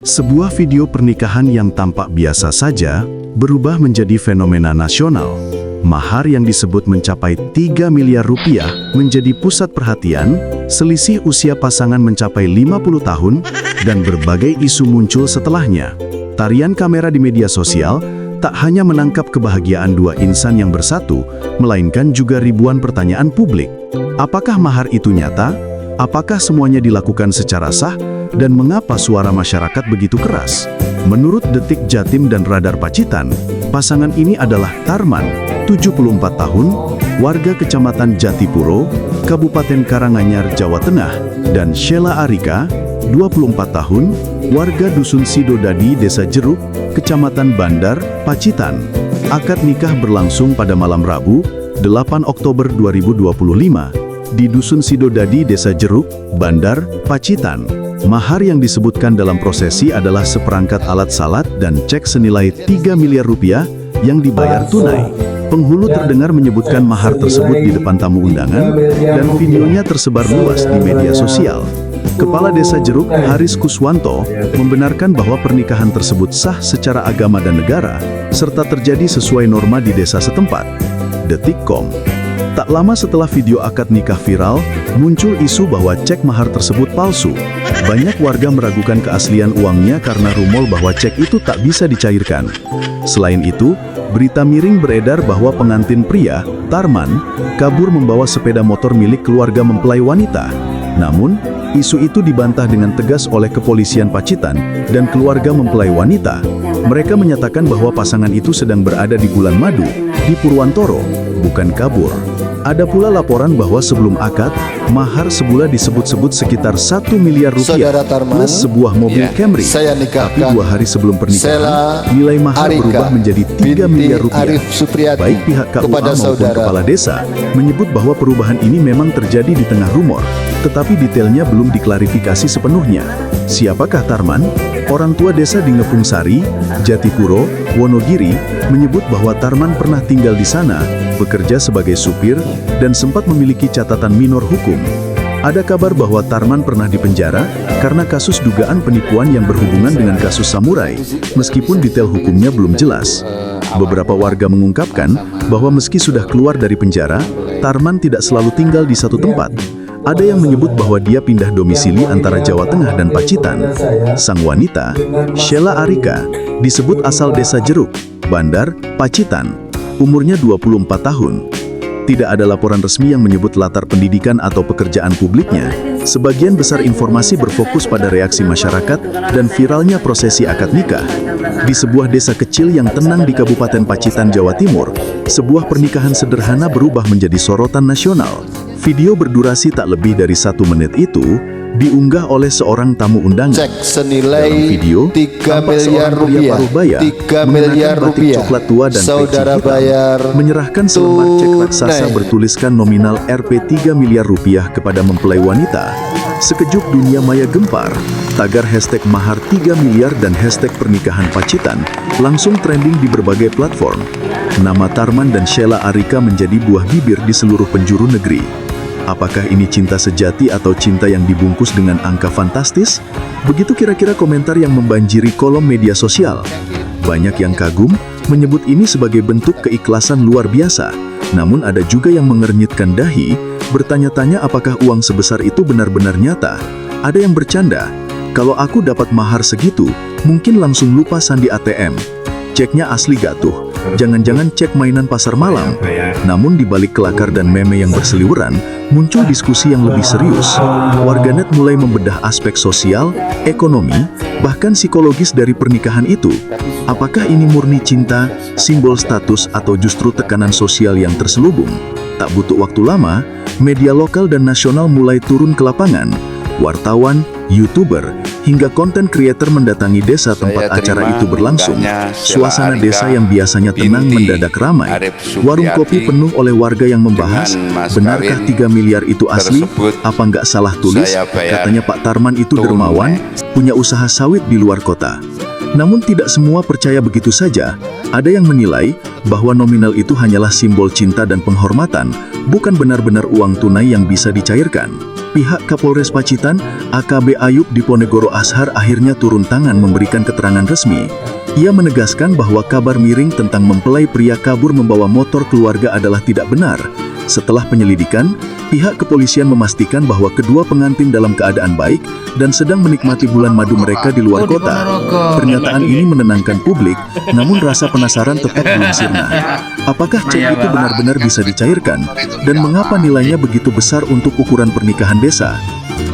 Sebuah video pernikahan yang tampak biasa saja berubah menjadi fenomena nasional. Mahar yang disebut mencapai 3 miliar rupiah menjadi pusat perhatian, selisih usia pasangan mencapai 50 tahun, dan berbagai isu muncul setelahnya. Tarian kamera di media sosial tak hanya menangkap kebahagiaan dua insan yang bersatu, melainkan juga ribuan pertanyaan publik. Apakah mahar itu nyata? Apakah semuanya dilakukan secara sah? Dan mengapa suara masyarakat begitu keras? Menurut Detik Jatim dan Radar Pacitan, pasangan ini adalah Tarman, 74 tahun, warga Kecamatan Jatipuro, Kabupaten Karanganyar, Jawa Tengah, dan Sheila Arika, 24 tahun, warga Dusun Sidodadi, Desa Jeruk, Kecamatan Bandar, Pacitan. Akad nikah berlangsung pada malam Rabu, 8 Oktober 2025, di Dusun Sidodadi, Desa Jeruk, Bandar, Pacitan. Mahar yang disebutkan dalam prosesi adalah seperangkat alat salat dan cek senilai 3 miliar rupiah yang dibayar tunai. Penghulu terdengar menyebutkan mahar tersebut di depan tamu undangan, dan videonya tersebar luas di media sosial. Kepala Desa Jeruk, Haris Kuswanto, membenarkan bahwa pernikahan tersebut sah secara agama dan negara, serta terjadi sesuai norma di desa setempat. Detik.com. Tak lama setelah video akad nikah viral, muncul isu bahwa cek mahar tersebut palsu. Banyak warga meragukan keaslian uangnya karena rumor bahwa cek itu tak bisa dicairkan. Selain itu, berita miring beredar bahwa pengantin pria, Tarman, kabur membawa sepeda motor milik keluarga mempelai wanita. Namun, isu itu dibantah dengan tegas oleh kepolisian Pacitan dan keluarga mempelai wanita. Mereka menyatakan bahwa pasangan itu sedang berada di Bulan Madu, di Purwantoro, bukan kabur. Ada pula laporan bahwa sebelum akad, mahar sebulan disebut-sebut sekitar 1 miliar rupiah plus sebuah mobil Camry. Tapi 2 hari sebelum pernikahan, nilai mahar berubah menjadi 3 miliar rupiah. Baik pihak KUA maupun kepala desa menyebut bahwa perubahan ini memang terjadi di tengah rumor, tetapi detailnya belum diklarifikasi sepenuhnya. Siapakah Tarman? Orang tua desa di Ngepung Sari, Jatipuro, Wonogiri, menyebut bahwa Tarman pernah tinggal di sana, bekerja sebagai supir, dan sempat memiliki catatan minor hukum. Ada kabar bahwa Tarman pernah dipenjara karena kasus dugaan penipuan yang berhubungan dengan kasus samurai, meskipun detail hukumnya belum jelas. Beberapa warga mengungkapkan bahwa meski sudah keluar dari penjara, Tarman tidak selalu tinggal di satu tempat. Ada yang menyebut bahwa dia pindah domisili antara Jawa Tengah dan Pacitan. Sang wanita, Sheila Arika, disebut asal Desa Jeruk, Bandar, Pacitan. Umurnya 24 tahun. Tidak ada laporan resmi yang menyebut latar pendidikan atau pekerjaan publiknya. Sebagian besar informasi berfokus pada reaksi masyarakat dan viralnya prosesi akad nikah. Di sebuah desa kecil yang tenang di Kabupaten Pacitan, Jawa Timur, sebuah pernikahan sederhana berubah menjadi sorotan nasional. Video berdurasi tak lebih dari 1 menit itu diunggah oleh seorang tamu undangan. Cek senilai dalam video, 3 miliar rupiah, 3 miliar rupiah, coklat tua dan saudara peci hitam, bayar menyerahkan selembar cek raksasa bertuliskan nominal Rp 3 miliar rupiah kepada mempelai wanita. Sekejap dunia maya gempar. Tagar hashtag mahar 3 miliar dan hashtag pernikahan Pacitan langsung trending di berbagai platform. Nama Tarman dan Sheila Arika menjadi buah bibir di seluruh penjuru negeri. Apakah ini cinta sejati atau cinta yang dibungkus dengan angka fantastis? Begitu kira-kira komentar yang membanjiri kolom media sosial. Banyak yang kagum, menyebut ini sebagai bentuk keikhlasan luar biasa. Namun ada juga yang mengernyitkan dahi, bertanya-tanya apakah uang sebesar itu benar-benar nyata. Ada yang bercanda, kalau aku dapat mahar segitu, mungkin langsung lupa sandi ATM. Ceknya asli gak tuh? Jangan-jangan cek mainan pasar malam. Namun di balik kelakar dan meme yang berseliweran, muncul diskusi yang lebih serius. Warganet mulai membedah aspek sosial, ekonomi, bahkan psikologis dari pernikahan itu. Apakah ini murni cinta, simbol status, atau justru tekanan sosial yang terselubung? Tak butuh waktu lama, media lokal dan nasional mulai turun ke lapangan. Wartawan, YouTuber, hingga konten creator mendatangi desa tempat acara itu berlangsung. Suasana desa yang biasanya tenang mendadak ramai. Warung kopi penuh oleh warga yang membahas, benarkah 3 miliar itu asli? Apa nggak salah tulis? Katanya Pak Tarman itu dermawan, punya usaha sawit di luar kota. Namun tidak semua percaya begitu saja. Ada yang menilai bahwa nominal itu hanyalah simbol cinta dan penghormatan, bukan benar-benar uang tunai yang bisa dicairkan. Pihak Kapolres Pacitan, AKB Ayub Diponegoro Ashar akhirnya turun tangan memberikan keterangan resmi. Ia menegaskan bahwa kabar miring tentang mempelai pria kabur membawa motor keluarga adalah tidak benar. Setelah penyelidikan, pihak kepolisian memastikan bahwa kedua pengantin dalam keadaan baik dan sedang menikmati bulan madu mereka di luar kota. Pernyataan ini menenangkan publik, namun rasa penasaran tetap belum sirna. Apakah cek itu benar-benar bisa dicairkan? Dan mengapa nilainya begitu besar untuk ukuran pernikahan desa?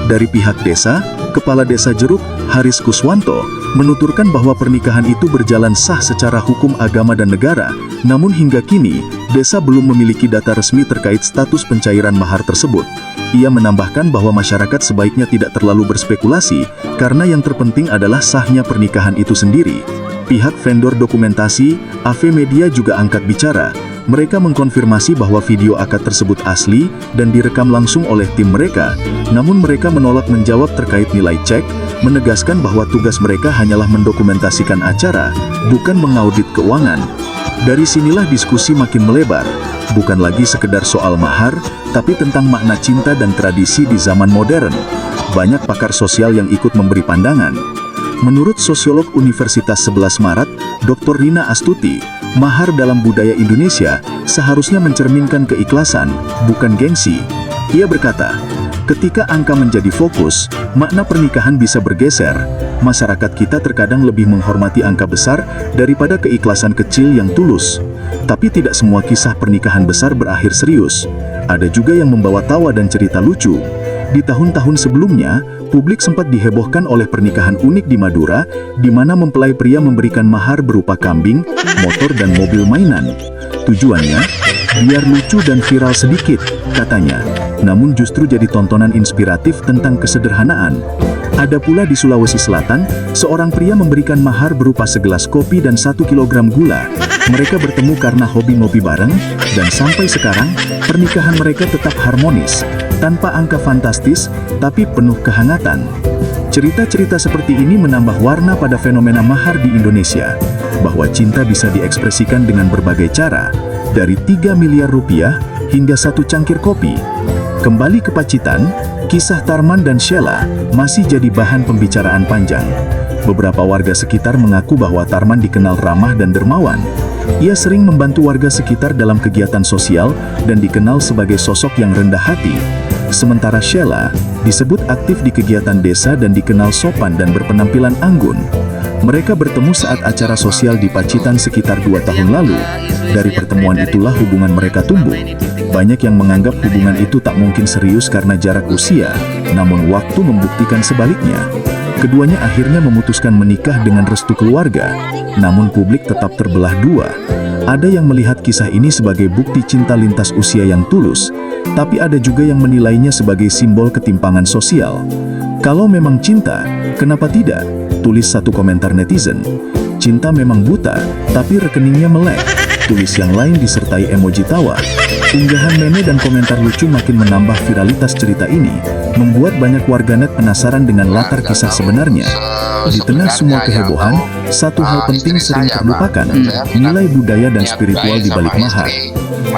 Dari pihak desa, Kepala Desa Jeruk, Haris Kuswanto, menuturkan bahwa pernikahan itu berjalan sah secara hukum agama dan negara, namun hingga kini, desa belum memiliki data resmi terkait status pencairan mahar tersebut. Ia menambahkan bahwa masyarakat sebaiknya tidak terlalu berspekulasi, karena yang terpenting adalah sahnya pernikahan itu sendiri. Pihak vendor dokumentasi, AV Media juga angkat bicara. Mereka mengkonfirmasi bahwa video akad tersebut asli dan direkam langsung oleh tim mereka, namun mereka menolak menjawab terkait nilai cek, menegaskan bahwa tugas mereka hanyalah mendokumentasikan acara, bukan mengaudit keuangan. Dari sinilah diskusi makin melebar, bukan lagi sekedar soal mahar, tapi tentang makna cinta dan tradisi di zaman modern. Banyak pakar sosial yang ikut memberi pandangan. Menurut sosiolog Universitas 11 Maret, Dr. Rina Astuti, mahar dalam budaya Indonesia seharusnya mencerminkan keikhlasan, bukan gengsi. Ia berkata, ketika angka menjadi fokus, makna pernikahan bisa bergeser. Masyarakat kita terkadang lebih menghormati angka besar daripada keikhlasan kecil yang tulus. Tapi tidak semua kisah pernikahan besar berakhir serius. Ada juga yang membawa tawa dan cerita lucu. Di tahun-tahun sebelumnya, publik sempat dihebohkan oleh pernikahan unik di Madura, di mana mempelai pria memberikan mahar berupa kambing, motor dan mobil mainan. Tujuannya, biar lucu dan viral sedikit, katanya. Namun justru jadi tontonan inspiratif tentang kesederhanaan. Ada pula di Sulawesi Selatan, seorang pria memberikan mahar berupa segelas kopi dan 1 kilogram gula. Mereka bertemu karena hobi ngopi bareng, dan sampai sekarang, pernikahan mereka tetap harmonis, tanpa angka fantastis, tapi penuh kehangatan. Cerita-cerita seperti ini menambah warna pada fenomena mahar di Indonesia, bahwa cinta bisa diekspresikan dengan berbagai cara, dari 3 miliar rupiah hingga 1 cangkir kopi. Kembali ke Pacitan, kisah Tarman dan Sheila masih jadi bahan pembicaraan panjang. Beberapa warga sekitar mengaku bahwa Tarman dikenal ramah dan dermawan. Ia sering membantu warga sekitar dalam kegiatan sosial dan dikenal sebagai sosok yang rendah hati. Sementara Sheila disebut aktif di kegiatan desa dan dikenal sopan dan berpenampilan anggun. Mereka bertemu saat acara sosial di Pacitan sekitar 2 tahun lalu. Dari pertemuan itulah hubungan mereka tumbuh. Banyak yang menganggap hubungan itu tak mungkin serius karena jarak usia, namun waktu membuktikan sebaliknya. Keduanya akhirnya memutuskan menikah dengan restu keluarga, namun publik tetap terbelah dua. Ada yang melihat kisah ini sebagai bukti cinta lintas usia yang tulus, tapi ada juga yang menilainya sebagai simbol ketimpangan sosial. Kalau memang cinta, kenapa tidak? Tulis satu komentar netizen. Cinta memang buta, tapi rekeningnya melek. Tulis yang lain disertai emoji tawa. Unggahan meme dan komentar lucu makin menambah viralitas cerita ini, membuat banyak warganet penasaran dengan latar kisah sebenarnya. Di tengah semua kehebohan, satu hal penting sering terlupakan, nilai budaya dan spiritual di balik mahar.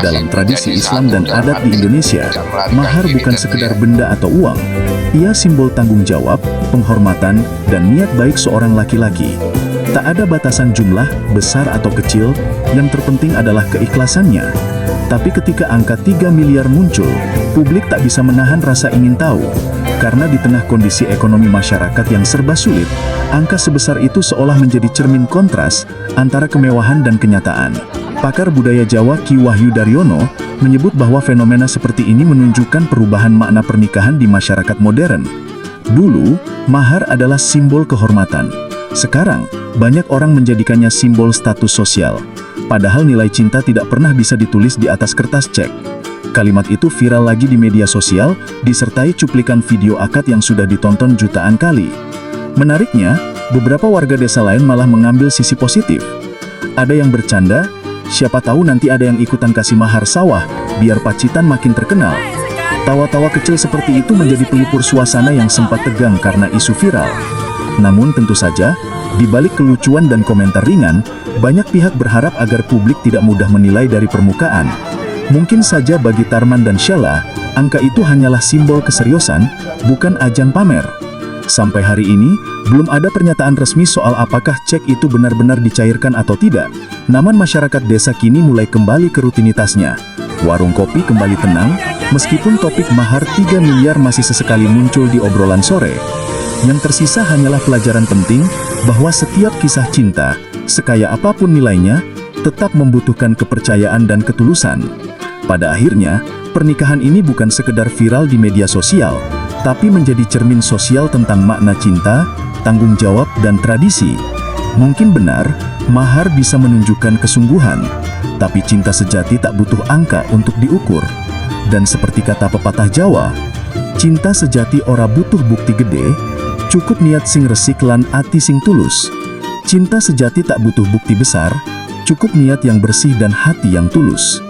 Dalam tradisi Islam dan adat di Indonesia, mahar bukan sekedar benda atau uang. Ia simbol tanggung jawab, penghormatan, dan niat baik seorang laki-laki. Tak ada batasan jumlah, besar atau kecil, yang terpenting adalah keikhlasannya. Tapi ketika angka 3 miliar muncul, publik tak bisa menahan rasa ingin tahu. Karena di tengah kondisi ekonomi masyarakat yang serba sulit, angka sebesar itu seolah menjadi cermin kontras antara kemewahan dan kenyataan. Pakar budaya Jawa Ki Wahyu Daryono menyebut bahwa fenomena seperti ini menunjukkan perubahan makna pernikahan di masyarakat modern. Dulu, mahar adalah simbol kehormatan. Sekarang, banyak orang menjadikannya simbol status sosial. Padahal nilai cinta tidak pernah bisa ditulis di atas kertas cek. Kalimat itu viral lagi di media sosial, disertai cuplikan video akad yang sudah ditonton jutaan kali. Menariknya, beberapa warga desa lain malah mengambil sisi positif. Ada yang bercanda, siapa tahu nanti ada yang ikutan kasih mahar sawah, biar Pacitan makin terkenal. Tawa-tawa kecil seperti itu menjadi pelipur suasana yang sempat tegang karena isu viral. Namun tentu saja, di balik kelucuan dan komentar ringan, banyak pihak berharap agar publik tidak mudah menilai dari permukaan. Mungkin saja bagi Tarman dan Sheila, angka itu hanyalah simbol keseriusan, bukan ajang pamer. Sampai hari ini, belum ada pernyataan resmi soal apakah cek itu benar-benar dicairkan atau tidak. Namun masyarakat desa kini mulai kembali ke rutinitasnya. Warung kopi kembali tenang, meskipun topik mahar 3 miliar masih sesekali muncul di obrolan sore. Yang tersisa hanyalah pelajaran penting bahwa setiap kisah cinta, sekaya apapun nilainya, tetap membutuhkan kepercayaan dan ketulusan. Pada akhirnya, pernikahan ini bukan sekedar viral di media sosial, tapi menjadi cermin sosial tentang makna cinta, tanggung jawab, dan tradisi. Mungkin benar, mahar bisa menunjukkan kesungguhan, tapi cinta sejati tak butuh angka untuk diukur. Dan seperti kata pepatah Jawa, cinta sejati ora butuh bukti gede, cukup niat sing resik lan ati sing tulus. Cinta sejati tak butuh bukti besar, cukup niat yang bersih dan hati yang tulus.